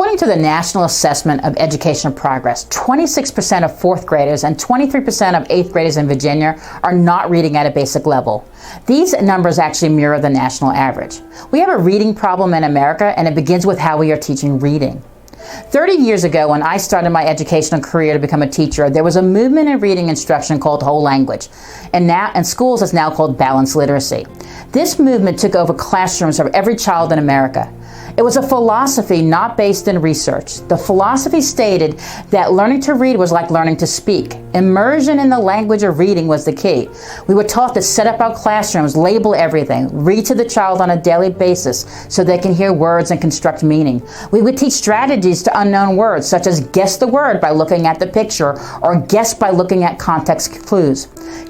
According to the National Assessment of Educational Progress, 26% of fourth graders and 23% of eighth graders in Virginia are not reading at a basic level. These numbers actually mirror the national average. We have a reading problem in America, and it begins with how we are teaching reading. 30 years ago, when I started my educational career to become a teacher, there was a movement in reading instruction called whole language, and now in schools it's now called balanced literacy. This movement took over classrooms of every child in America. It was a philosophy not based in research. The philosophy stated that learning to read was like learning to speak. Immersion in the language of reading was the key. We were taught to set up our classrooms, label everything, read to the child on a daily basis so they can hear words and construct meaning. We would teach strategies to unknown words, such as guess the word by looking at the picture or guess by looking at context clues.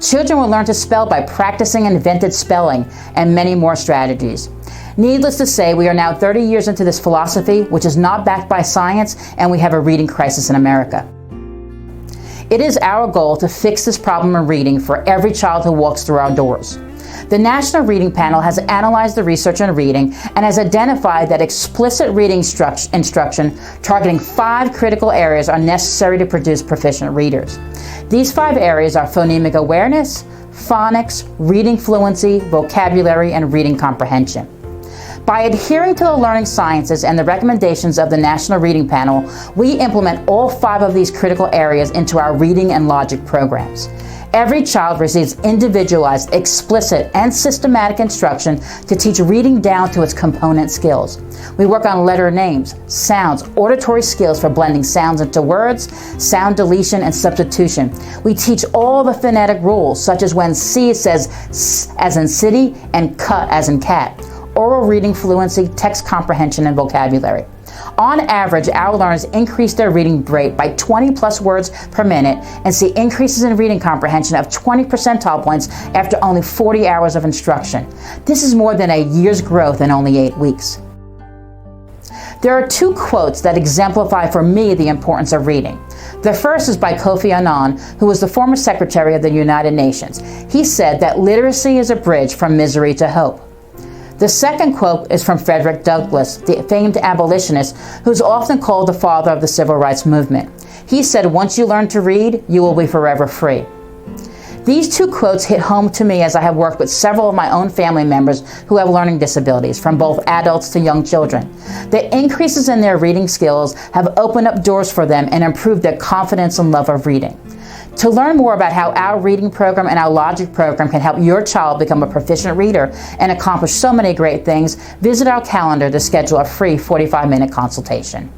Children would learn to spell by practicing invented spelling and many more strategies. Needless to say, we are now 30 years into this philosophy, which is not backed by science, and we have a reading crisis in America. It is our goal to fix this problem in reading for every child who walks through our doors. The National Reading Panel has analyzed the research on reading and has identified that explicit reading instruction targeting 5 critical areas are necessary to produce proficient readers. These 5 areas are phonemic awareness, phonics, reading fluency, vocabulary, and reading comprehension. By adhering to the learning sciences and the recommendations of the National Reading Panel, we implement all 5 of these critical areas into our reading and logic programs. Every child receives individualized, explicit, and systematic instruction to teach reading down to its component skills. We work on letter names, sounds, auditory skills for blending sounds into words, sound deletion, and substitution. We teach all the phonetic rules, such as when C says S as in city and cut as in cat. Oral reading fluency, text comprehension, and vocabulary. On average, our learners increase their reading rate by 20 plus words per minute and see increases in reading comprehension of 20 percentile points after only 40 hours of instruction. This is more than a year's growth in only 8 weeks. There are 2 quotes that exemplify for me the importance of reading. The first is by Kofi Annan, who was the former Secretary of the United Nations. He said that literacy is a bridge from misery to hope. The second quote is from Frederick Douglass, the famed abolitionist, who's often called the father of the civil rights movement. He said, "Once you learn to read, you will be forever free." These 2 quotes hit home to me as I have worked with several of my own family members who have learning disabilities, from both adults to young children. The increases in their reading skills have opened up doors for them and improved their confidence and love of reading. To learn more about how our reading program and our logic program can help your child become a proficient reader and accomplish so many great things, visit our calendar to schedule a free 45-minute consultation.